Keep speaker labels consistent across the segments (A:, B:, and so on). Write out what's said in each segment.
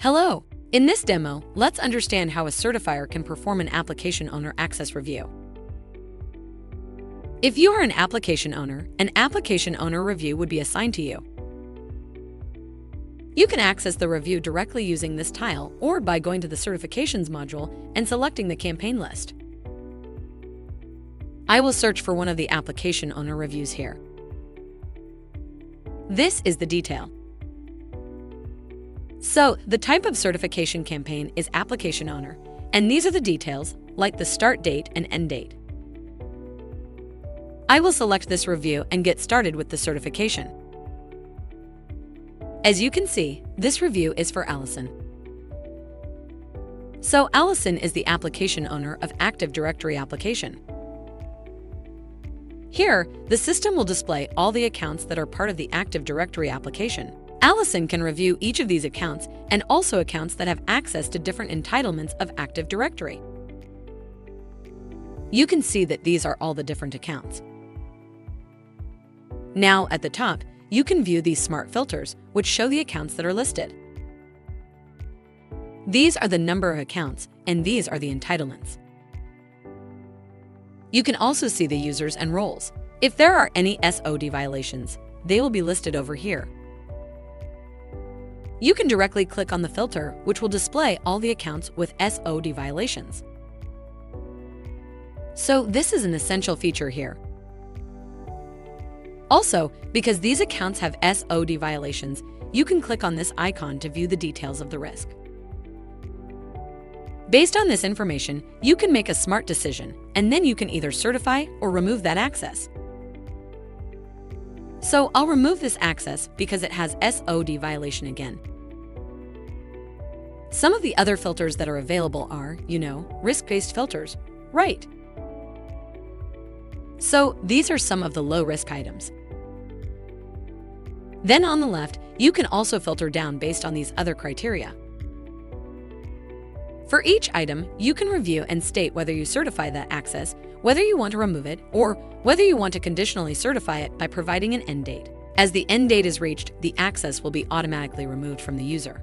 A: Hello! In this demo, let's understand how a certifier can perform an application owner access review. If you are an application owner review would be assigned to you. You can access the review directly using this tile or by going to the Certifications module and selecting the campaign list. I will search for one of the application owner reviews here. This is the detail. So, the type of certification campaign is application owner, and these are the details, like the start date and end date. I will select this review and get started with the certification. As you can see, this review is for Allison. So, Allison is the application owner of Active Directory application. Here, the system will display all the accounts that are part of the Active Directory application. Allison can review each of these accounts and also accounts that have access to different entitlements of Active Directory. You can see that these are all the different accounts. Now, at the top, you can view these smart filters, which show the accounts that are listed. These are the number of accounts, and these are the entitlements. You can also see the users and roles. If there are any SOD violations, they will be listed over here. You can directly click on the filter, which will display all the accounts with SOD violations. So this is an essential feature here. Also, because these accounts have SOD violations, you can click on this icon to view the details of the risk. Based on this information, you can make a smart decision, and then you can either certify or remove that access. So I'll remove this access because it has SOD violation again. Some of the other filters that are available are, risk-based filters, right? So these are some of the low-risk items. Then on the left, you can also filter down based on these other criteria. For each item, you can review and state whether you certify that access, whether you want to remove it, or whether you want to conditionally certify it by providing an end date. As the end date is reached, the access will be automatically removed from the user.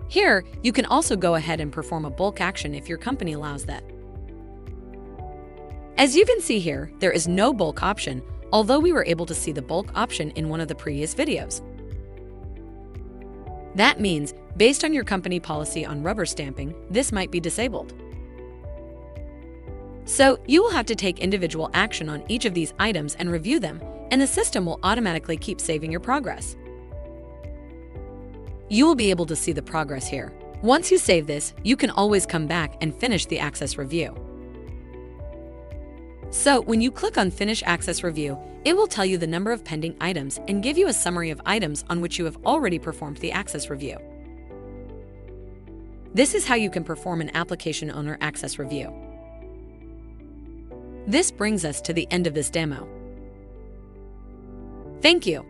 A: Here, you can also go ahead and perform a bulk action if your company allows that. As you can see here, there is no bulk option, although we were able to see the bulk option in one of the previous videos. That means, based on your company policy on rubber stamping, this might be disabled. So, you will have to take individual action on each of these items and review them, and the system will automatically keep saving your progress. You will be able to see the progress here. Once you save this, you can always come back and finish the access review. So, when you click on Finish Access Review, it will tell you the number of pending items and give you a summary of items on which you have already performed the access review. This is how you can perform an application owner access review. This brings us to the end of this demo. Thank you.